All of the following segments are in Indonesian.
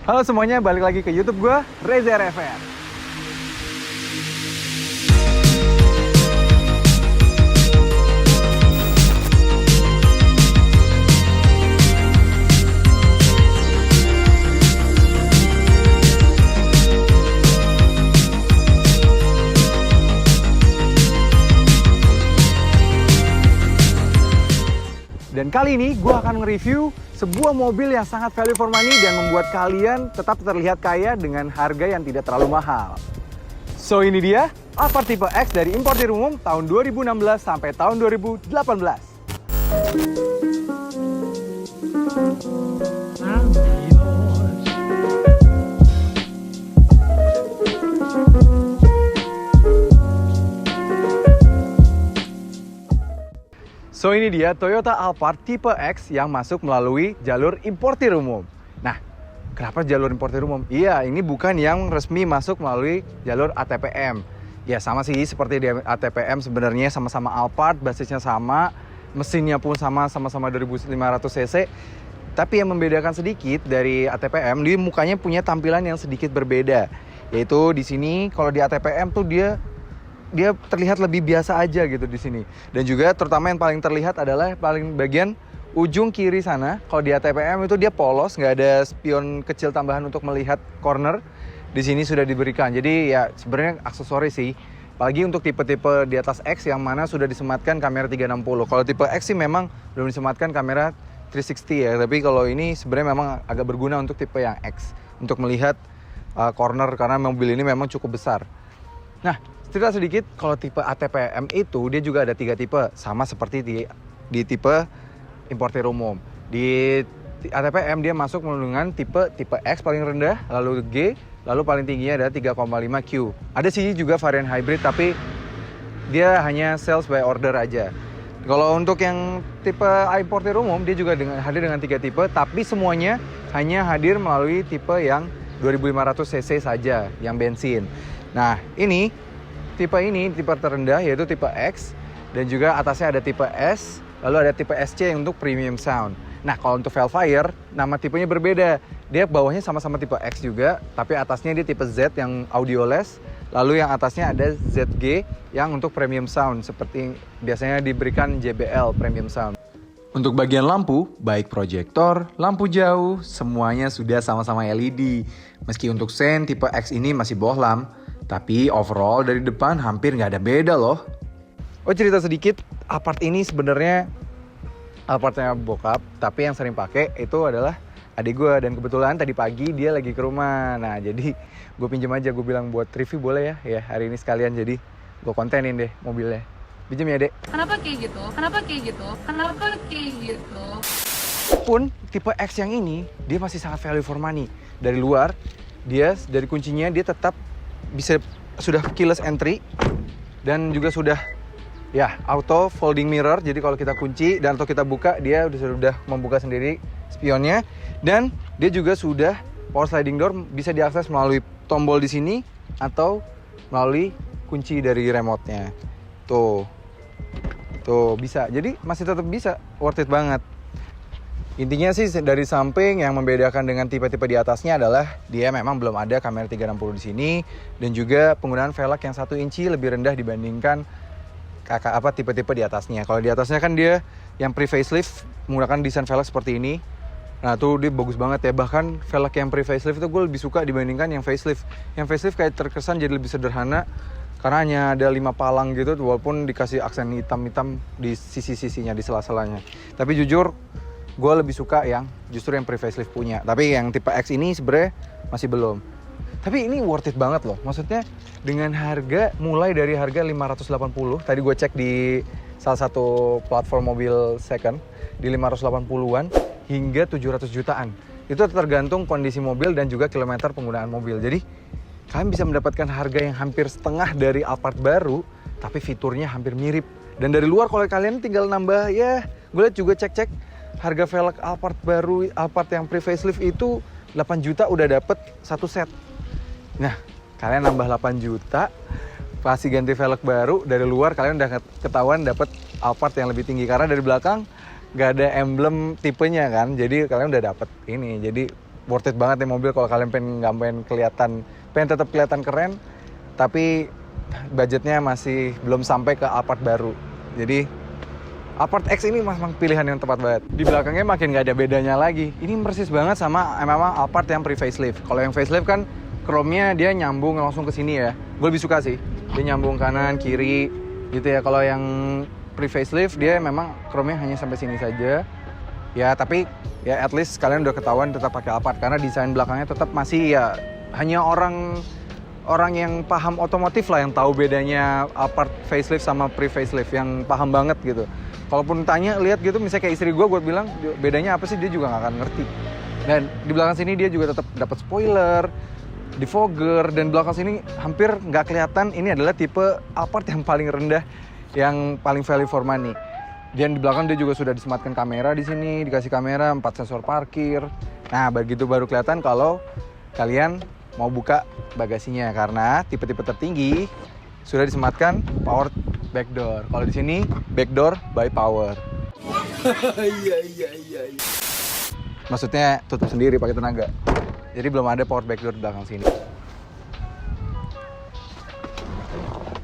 Halo semuanya, balik lagi ke YouTube gue, Reza RFR. Dan kali ini gue akan nge-review sebuah mobil yang sangat value for money dan membuat kalian tetap terlihat kaya dengan harga yang tidak terlalu mahal. So ini dia Alphard tipe X dari importir umum tahun 2016 sampai tahun 2018. So ini dia Toyota Alphard tipe X yang masuk melalui jalur importir umum. Nah, kenapa jalur importir umum? Iya, ini bukan yang resmi masuk melalui jalur ATPM. Ya sama sih seperti di ATPM sebenarnya sama-sama Alphard, basisnya sama, mesinnya pun sama-sama 2500 cc. Tapi yang membedakan sedikit dari ATPM, dia mukanya punya tampilan yang sedikit berbeda. Yaitu di sini kalau di ATPM tuh dia terlihat lebih biasa aja gitu di sini. Dan juga terutama yang paling terlihat adalah paling bagian ujung kiri sana. Kalau di ATPM itu dia polos, nggak ada spion kecil tambahan untuk melihat corner. Di sini sudah diberikan. Jadi ya sebenarnya aksesoris sih. Apalagi untuk tipe-tipe di atas X yang mana sudah disematkan kamera 360. Kalau tipe X sih memang belum disematkan kamera 360 ya. Tapi kalau ini sebenarnya memang agak berguna untuk tipe yang X. Untuk melihat corner karena mobil ini memang cukup besar. Nah, cerita sedikit, kalau tipe ATPM itu dia juga ada 3 tipe, sama seperti di tipe importir umum. Di ATPM dia masuk dengan tipe X paling rendah, lalu G, lalu paling tingginya ada 3,5 Q. Ada sih juga varian hybrid, tapi dia hanya sales by order aja. Kalau untuk yang tipe importir umum, dia juga hadir dengan 3 tipe, tapi semuanya hanya hadir melalui tipe yang 2500 cc saja, yang bensin. Nah, tipe terendah yaitu tipe X, dan juga atasnya ada tipe S, lalu ada tipe SC untuk premium sound. Nah, kalau untuk Velfire, nama tipenya berbeda. Dia bawahnya sama-sama tipe X juga, tapi atasnya dia tipe Z yang audioless, lalu yang atasnya ada ZG yang untuk premium sound, seperti biasanya diberikan JBL premium sound. Untuk bagian lampu, baik proyektor, lampu jauh, semuanya sudah sama-sama LED. Meski untuk sen tipe X ini masih bohlam, tapi overall dari depan hampir nggak ada beda loh. Oh, cerita sedikit, Alphard ini sebenarnya Alphardnya bokap, tapi yang sering pakai itu adalah adik gue. Dan kebetulan tadi pagi dia lagi ke rumah. Nah, jadi gue pinjam aja, gue bilang buat review boleh ya hari ini sekalian. Jadi gue kontenin deh mobilnya. Pinjam ya, Dek. Kenapa kayak gitu? Pun tipe X yang ini dia masih sangat value for money. Dari luar, dari kuncinya dia tetap sudah keyless entry, dan juga sudah auto folding mirror. Jadi kalau kita kunci dan atau kita buka, dia sudah membuka sendiri spionnya. Dan dia juga sudah power sliding door, bisa diakses melalui tombol di sini atau melalui kunci dari remote-nya. Tuh bisa. Jadi masih tetap bisa, worth it banget. Intinya sih dari samping yang membedakan dengan tipe-tipe di atasnya adalah dia memang belum ada kamera 360 di sini, dan juga penggunaan velg yang 1 inci lebih rendah dibandingkan tipe-tipe di atasnya. Kalau di atasnya kan dia yang pre-facelift menggunakan desain velg seperti ini. Nah tuh dia bagus banget ya. Bahkan velg yang pre-facelift itu gue lebih suka dibandingkan yang facelift. Yang facelift kayak terkesan jadi lebih sederhana karena hanya ada 5 palang gitu, walaupun dikasih aksen hitam-hitam di sisi-sisinya, di sela-selanya. Tapi jujur gue lebih suka yang pre-facelift punya. Tapi yang tipe X ini sebenarnya masih belum. Tapi ini worth it banget loh. Maksudnya dengan harga mulai dari harga 580. Tadi gue cek di salah satu platform mobil second di 580-an hingga 700 jutaan. Itu tergantung kondisi mobil dan juga kilometer penggunaan mobil. Jadi kalian bisa mendapatkan harga yang hampir setengah dari Alphard baru, tapi fiturnya hampir mirip. Dan dari luar kalau kalian tinggal nambah, gue lihat juga cek-cek harga velg Alphard baru, Alphard yang pre-facelift itu 8 juta udah dapet satu set. Nah, kalian nambah 8 juta, pasti ganti velg baru, dari luar kalian udah ketahuan dapet Alphard yang lebih tinggi. Karena dari belakang nggak ada emblem tipenya kan, jadi kalian udah dapet ini. Jadi worth it banget nih mobil kalau kalian pengen tetap kelihatan keren, tapi budgetnya masih belum sampai ke Alphard baru. Jadi Alphard X ini memang pilihan yang tepat banget. Di belakangnya makin nggak ada bedanya lagi. Ini persis banget sama memang Alphard yang pre-facelift. Kalau yang facelift kan chrome-nya dia nyambung langsung ke sini ya. Gue lebih suka sih. Dia nyambung kanan, kiri gitu ya. Kalau yang pre-facelift dia memang chrome-nya hanya sampai sini saja. Ya tapi ya at least kalian udah ketahuan tetap pakai Alphard karena desain belakangnya tetap masih ya hanya orang yang paham otomotif lah yang tahu bedanya Alphard facelift sama pre-facelift, yang paham banget gitu. Kalaupun tanya, lihat gitu, misalnya kayak istri gue bilang bedanya apa sih, dia juga nggak akan ngerti. Dan di belakang sini dia juga tetap dapat spoiler, defogger, dan belakang sini hampir nggak kelihatan. Ini adalah tipe Alphard yang paling rendah, yang paling value for money. Dan di belakang dia juga sudah disematkan kamera di sini, dikasih kamera, 4 sensor parkir. Nah, begitu baru kelihatan kalau kalian mau buka bagasinya, karena tipe-tipe tertinggi sudah disematkan power back door. Kalau di sini back door by power. Iya. Maksudnya tutup sendiri pakai tenaga. Jadi belum ada power back door di belakang sini.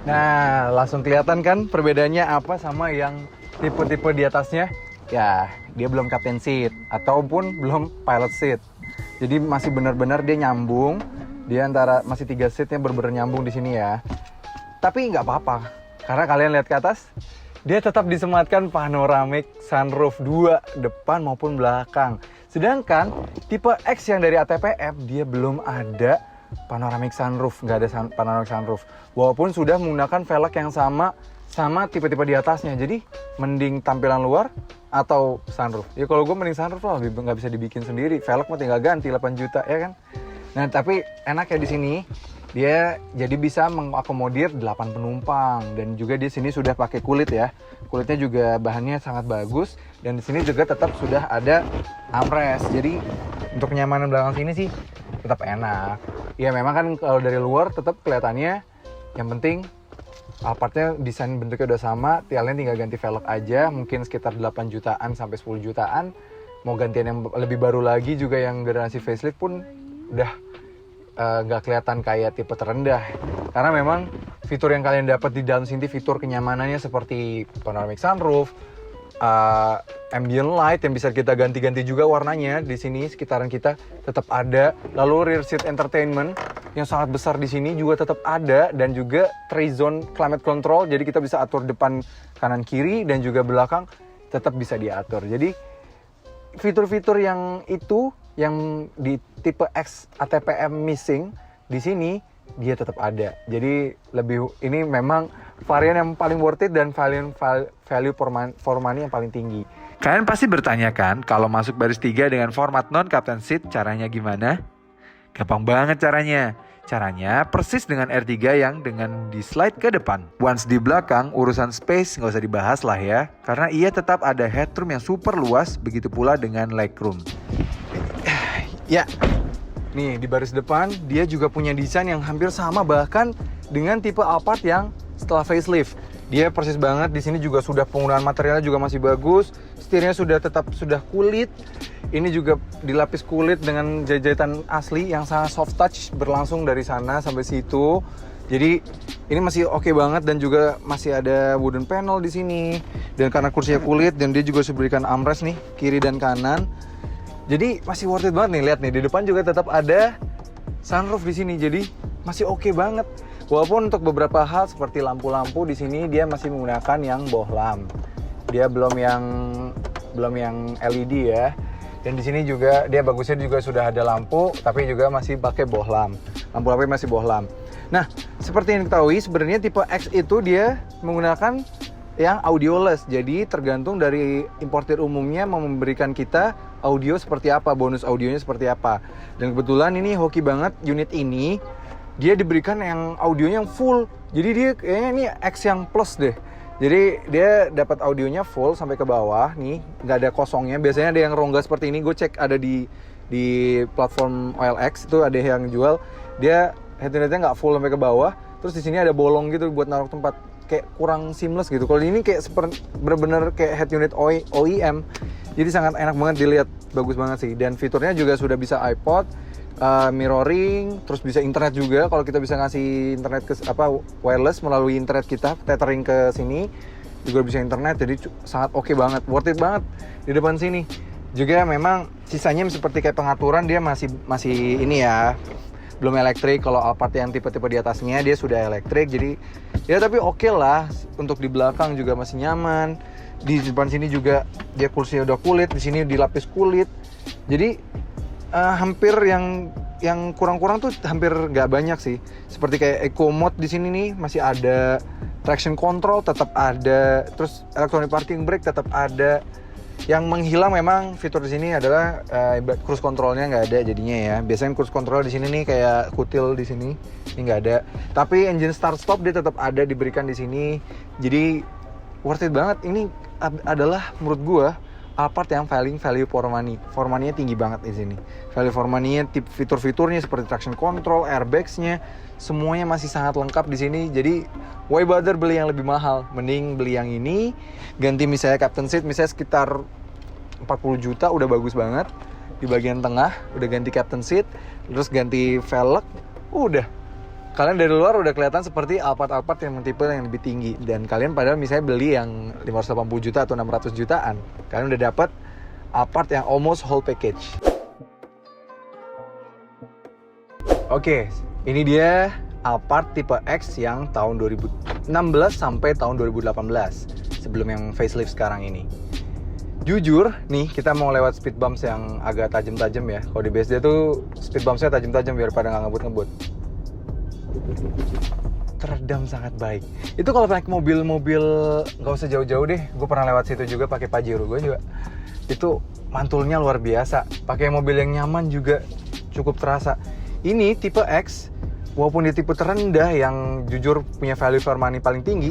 Nah, langsung kelihatan kan perbedaannya apa sama yang tipe-tipe di atasnya? Ya, dia belum captain seat ataupun belum pilot seat. Jadi masih benar-benar dia nyambung. Dia antara masih 3 seatnya benar-benar nyambung di sini ya. Tapi nggak apa-apa, karena kalian lihat ke atas, dia tetap disematkan panoramic sunroof 2 depan maupun belakang. Sedangkan tipe X yang dari ATPM dia belum ada panoramic sunroof, nggak ada panoramic sunroof. Walaupun sudah menggunakan velg yang sama tipe-tipe di atasnya. Jadi mending tampilan luar atau sunroof. Ya kalau gue mending sunroof lah, nggak bisa dibikin sendiri. Velg mah tinggal ganti 8 juta ya kan. Nah tapi enaknya di sini dia jadi bisa mengakomodir 8 penumpang, dan juga di sini sudah pakai kulit ya. Kulitnya juga bahannya sangat bagus, dan di sini juga tetap sudah ada armrest. Jadi untuk kenyamanan belakang sini sih tetap enak. Ya memang kan kalau dari luar tetap kelihatannya, yang penting Alphardnya desain bentuknya udah sama, kalian tinggal ganti velg aja, mungkin sekitar 8 jutaan sampai 10 jutaan. Mau gantian yang lebih baru lagi juga yang generasi facelift pun udah nggak kelihatan kayak tipe terendah, karena memang fitur yang kalian dapat di dalam sini, fitur kenyamanannya seperti panoramic sunroof, ambient light yang bisa kita ganti-ganti juga warnanya di sini sekitaran kita tetap ada, lalu rear seat entertainment yang sangat besar di sini juga tetap ada, dan juga 3 zone climate control, jadi kita bisa atur depan, kanan, kiri, dan juga belakang tetap bisa diatur. Jadi fitur-fitur yang itu yang di tipe X ATPM missing di sini dia tetap ada. Jadi ini memang varian yang paling worth it dan value for money yang paling tinggi. Kalian pasti bertanya kan, kalau masuk baris 3 dengan format non captain seat caranya gimana? Gampang banget caranya. Caranya persis dengan R3 yang dengan di slide ke depan. Once di belakang, urusan space nggak usah dibahas lah ya, karena ia tetap ada headroom yang super luas, begitu pula dengan legroom. Ya, nih di baris depan dia juga punya desain yang hampir sama, bahkan dengan tipe Alphard yang setelah facelift. Dia persis banget, di sini juga sudah penggunaan materialnya juga masih bagus, setirnya sudah kulit. Ini juga dilapis kulit dengan jahitan asli yang sangat soft touch, berlangsung dari sana sampai situ. Jadi ini masih oke banget, dan juga masih ada wooden panel di sini. Dan karena kursinya kulit, dan dia juga sudah berikan armrest nih kiri dan kanan. Jadi masih worth it banget nih, lihat nih di depan juga tetap ada sunroof di sini. Jadi masih oke banget. Walaupun untuk beberapa hal seperti lampu-lampu di sini dia masih menggunakan yang bohlam. Dia belum yang LED ya. Dan di sini juga dia bagusnya juga sudah ada lampu, tapi juga masih pakai bohlam. Lampu-lampunya masih bohlam. Nah, seperti yang diketahui sebenarnya tipe X itu dia menggunakan yang audioless. Jadi tergantung dari importir umumnya mau memberikan kita audio seperti apa, bonus audionya seperti apa. Dan kebetulan ini hoki banget unit ini, dia diberikan yang audionya yang full. Jadi dia kayaknya ini X yang plus deh. Jadi dia dapat audionya full sampai ke bawah nih, nggak ada kosongnya. Biasanya ada yang rongga seperti ini. Gue cek ada di platform OLX itu ada yang jual. Dia head-to-headnya nggak full sampai ke bawah. Terus di sini ada bolong gitu buat naruh tempat, kayak kurang seamless gitu. Kalau ini kayak bener-bener kayak head unit OEM. Jadi sangat enak banget dilihat, bagus banget sih. Dan fiturnya juga sudah bisa iPod, mirroring, terus bisa internet juga. Kalau kita bisa ngasih internet ke wireless melalui internet kita, tethering ke sini juga bisa internet. Jadi sangat oke banget, worth it banget di depan sini. Juga memang sisanya seperti kayak pengaturan dia masih ini ya, belum elektrik. Kalau Alphard yang tipe-tipe di atasnya dia sudah elektrik. Jadi ya tapi oke lah, untuk di belakang juga masih nyaman. Di depan sini juga dia kursinya udah kulit, di sini dilapis kulit. Jadi hampir yang kurang-kurang tuh hampir nggak banyak sih. Seperti kayak Eco Mode di sini nih masih ada, traction control tetap ada, terus electronic parking brake tetap ada. Yang menghilang memang fitur di sini adalah cruise controlnya nggak ada jadinya ya. Biasanya cruise control di sini nih kayak kutil di sini, ini nggak ada. Tapi engine start stop dia tetap ada diberikan di sini. Jadi worth it banget. Ini adalah menurut gua Alphard yang value for money. For money-nya tinggi banget di sini. Value for money-nya, fitur-fiturnya seperti traction control, airbags-nya, semuanya masih sangat lengkap di sini. Jadi why bother beli yang lebih mahal? Mending beli yang ini, ganti misalnya captain seat misalnya sekitar 40 juta udah bagus banget. Di bagian tengah udah ganti captain seat, terus ganti velg, udah. Kalian dari luar udah kelihatan seperti Alphard yang tipe yang lebih tinggi. Dan kalian padahal misalnya beli yang 580 juta atau 600 jutaan, kalian udah dapat Alphard yang almost whole package. Oke, ini dia Alphard tipe X yang tahun 2016 sampai tahun 2018, sebelum yang facelift sekarang ini. Jujur nih, kita mau lewat speed bumps yang agak tajam-tajam ya. Kalau di BSD tuh speed bumpsnya tajam-tajam biar pada nggak ngebut-ngebut. Teredam sangat baik. Itu kalau pakai mobil-mobil nggak usah jauh-jauh deh. Gue pernah lewat situ juga pakai Pajero gue juga. Itu mantulnya luar biasa. Pakai mobil yang nyaman juga cukup terasa. Ini tipe X, walaupun di tipe terendah yang jujur punya value for money paling tinggi,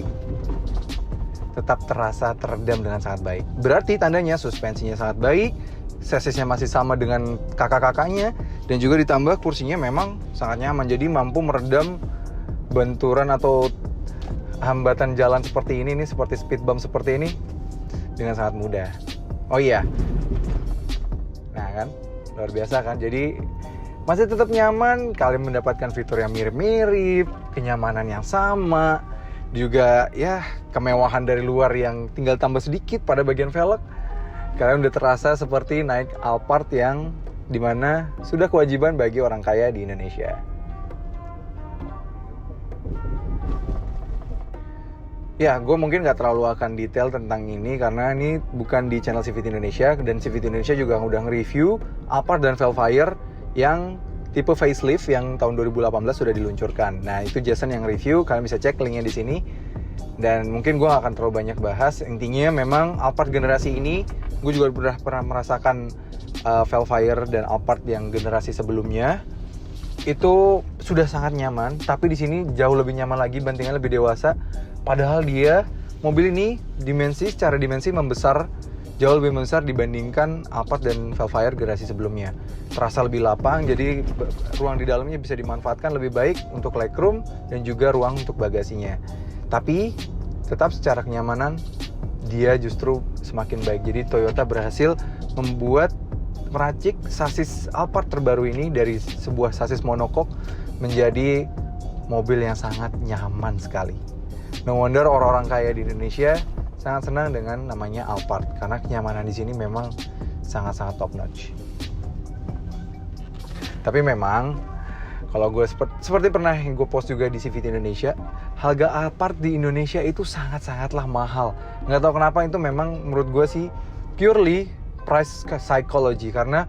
tetap terasa teredam dengan sangat baik. Berarti tandanya suspensinya sangat baik, chassisnya masih sama dengan kakak-kakaknya, dan juga ditambah kursinya memang sangat nyaman. Jadi mampu meredam benturan atau hambatan jalan seperti ini nih, seperti speed bump seperti ini dengan sangat mudah. Oh iya, nah kan luar biasa kan. Jadi masih tetap nyaman, kalian mendapatkan fitur yang mirip-mirip, kenyamanan yang sama, juga ya kemewahan dari luar yang tinggal tambah sedikit pada bagian velg. Kalian udah terasa seperti naik Alphard yang dimana sudah kewajiban bagi orang kaya di Indonesia. Ya, gue mungkin gak terlalu akan detail tentang ini karena ini bukan di channel CVT Indonesia, dan CVT Indonesia juga udah nge-review Alphard dan Vellfire yang tipe facelift yang tahun 2018 sudah diluncurkan. Nah, itu Jason yang review, kalian bisa cek linknya di sini. Dan mungkin gue gak akan terlalu banyak bahas. Intinya memang Alphard generasi ini, gue juga pernah merasakan Vellfire dan Alphard yang generasi sebelumnya. Itu sudah sangat nyaman, tapi di sini jauh lebih nyaman lagi, bantingan lebih dewasa. Padahal dia, mobil ini secara dimensi membesar, jauh lebih besar dibandingkan Alphard dan Vellfire generasi sebelumnya. Terasa lebih lapang, jadi ruang di dalamnya bisa dimanfaatkan lebih baik untuk legroom dan juga ruang untuk bagasinya. Tapi tetap secara kenyamanan dia justru semakin baik. Jadi Toyota berhasil meracik sasis Alphard terbaru ini dari sebuah sasis monocoque menjadi mobil yang sangat nyaman sekali. No wonder orang-orang kaya di Indonesia sangat senang dengan namanya Alphard karena kenyamanan di sini memang sangat-sangat top notch. Tapi memang kalau gue seperti pernah yang gue post juga di CVT Indonesia, harga Alphard di Indonesia itu sangat-sangatlah mahal. Nggak tahu kenapa, itu memang menurut gue sih purely price psychology, karena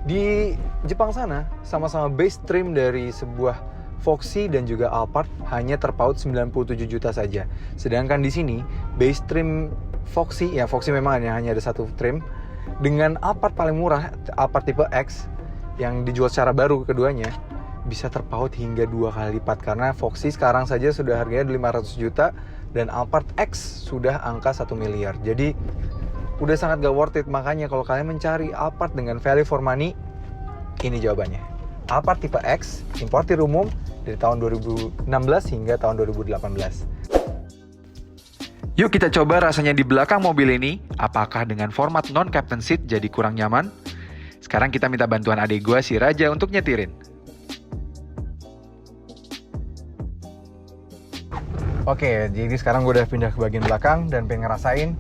di Jepang sana sama-sama base trim dari sebuah Foxy dan juga Alphard hanya terpaut 97 juta saja. Sedangkan di sini base trim Foxy memang hanya ada satu trim, dengan Alphard paling murah, Alphard tipe X yang dijual secara baru keduanya bisa terpaut hingga 2 kali lipat, karena Foxy sekarang saja sudah harganya 500 juta dan Alphard X sudah angka 1 miliar. Jadi udah sangat gak worth it. Makanya kalau kalian mencari Alphard dengan value for money, ini jawabannya. Alphard tipe X, importir umum dari tahun 2016 hingga tahun 2018. Yuk kita coba rasanya di belakang mobil ini. Apakah dengan format non-captain seat jadi kurang nyaman? Sekarang kita minta bantuan adik gue si Raja untuk nyetirin. Oke, jadi sekarang gue udah pindah ke bagian belakang dan pengen ngerasain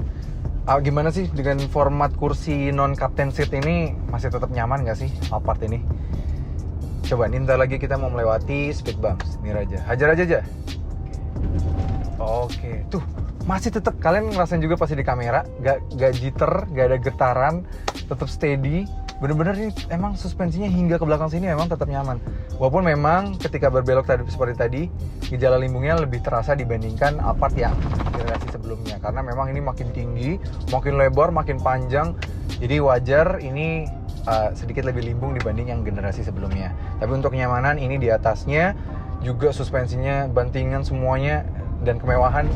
gimana sih dengan format kursi non-captain seat ini, masih tetap nyaman gak sih Alphard ini? Coba nih, ntar lagi kita mau melewati speed bumps. Ini Raja, hajar aja. Oke, tuh masih tetap, kalian ngerasain juga pasti di kamera, gak jitter, gak ada getaran, tetap steady. Bener-bener ini emang suspensinya hingga ke belakang sini memang tetap nyaman. Walaupun memang ketika berbelok tadi seperti tadi, gejala limbungnya lebih terasa dibandingkan Alphard yang generasi sebelumnya. Karena memang ini makin tinggi, makin lebar, makin panjang. Jadi wajar ini sedikit lebih limbung dibanding yang generasi sebelumnya. Tapi untuk kenyamanan ini di atasnya, juga suspensinya, bantingan semuanya, dan kemewahan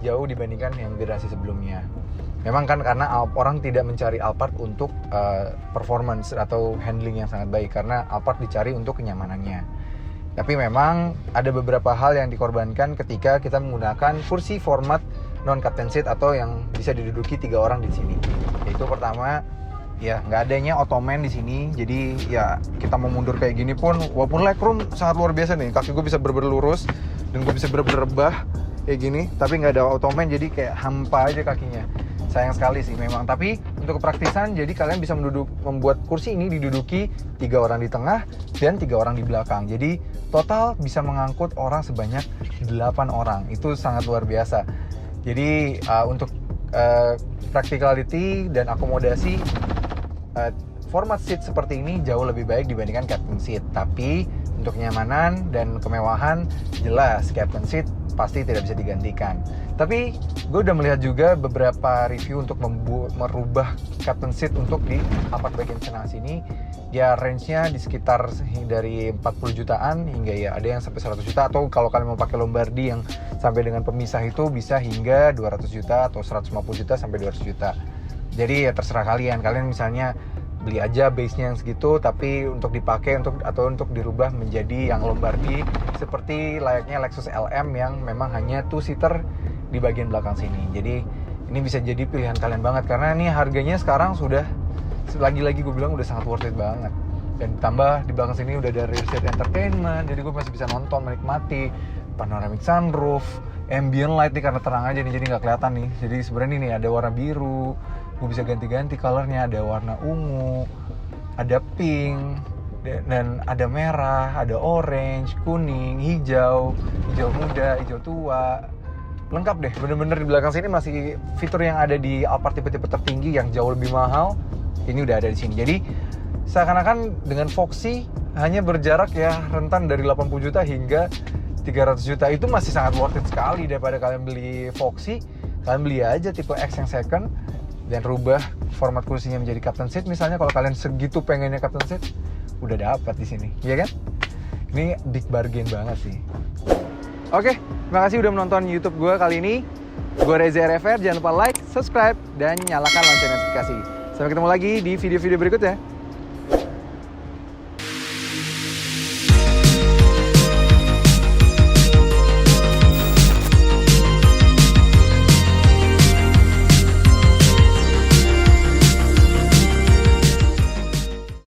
jauh dibandingkan yang generasi sebelumnya. Memang kan karena orang tidak mencari Alphard untuk performance atau handling yang sangat baik, karena Alphard dicari untuk kenyamanannya. Tapi memang ada beberapa hal yang dikorbankan ketika kita menggunakan kursi format non-captain seat atau yang bisa diduduki 3 orang di sini. Yaitu pertama, ya nggak adanya ottoman di sini. Jadi ya kita mau mundur kayak gini pun, walaupun legroom sangat luar biasa nih, kaki gue bisa bener-bener lurus dan gue bisa bener-bener rebah kayak gini, tapi nggak ada ottoman, jadi kayak hampa aja kakinya. Sayang sekali sih memang, tapi untuk kepraktisan jadi kalian bisa membuat kursi ini diduduki 3 orang di tengah dan 3 orang di belakang. Jadi total bisa mengangkut orang sebanyak 8 orang. Itu sangat luar biasa. Jadi untuk practicality dan akomodasi, format seat seperti ini jauh lebih baik dibandingkan captain seat. Tapi untuk kenyamanan dan kemewahan, jelas captain seat pasti tidak bisa digantikan. Tapi gue udah melihat juga beberapa review untuk merubah captain seat untuk di Alphard bagian tengah sini. Ya range-nya di sekitar dari 40 jutaan hingga ya ada yang sampai 100 juta, atau kalau kalian mau pakai Lombardi yang sampai dengan pemisah itu bisa hingga 200 juta atau 150 juta sampai 200 juta. Jadi ya terserah kalian misalnya beli aja base-nya yang segitu, tapi untuk dipakai atau untuk dirubah menjadi yang Lombardi seperti layaknya Lexus LM yang memang hanya 2-seater di bagian belakang sini. Jadi ini bisa jadi pilihan kalian banget, karena ini harganya sekarang sudah, lagi-lagi gue bilang udah sangat worth it banget. Dan ditambah di belakang sini udah ada rear seat entertainment, jadi gue masih bisa nonton, menikmati panoramic sunroof, ambient light nih karena terang aja nih, jadi nggak kelihatan nih. Jadi sebenarnya ini ada warna biru, gue bisa ganti-ganti colornya, ada warna ungu, ada pink, dan ada merah, ada orange, kuning, hijau muda, hijau tua. Lengkap deh, bener-bener di belakang sini masih fitur yang ada di Alphard tipe-tipe tertinggi yang jauh lebih mahal, ini udah ada di sini. Jadi seakan-akan dengan Foxy hanya berjarak ya rentan dari 80 juta hingga 300 juta. Itu masih sangat worth it sekali daripada kalian beli Foxy. Kalian beli aja tipe X yang second dan rubah format kursinya menjadi captain seat. Misalnya kalau kalian segitu pengennya captain seat, udah dapat di sini, ya kan? Ini big bargain banget sih. Oke, terima kasih udah menonton YouTube gue kali ini. Gue Reza RFR, jangan lupa like, subscribe, dan nyalakan lonceng notifikasi. Sampai ketemu lagi di video-video berikutnya.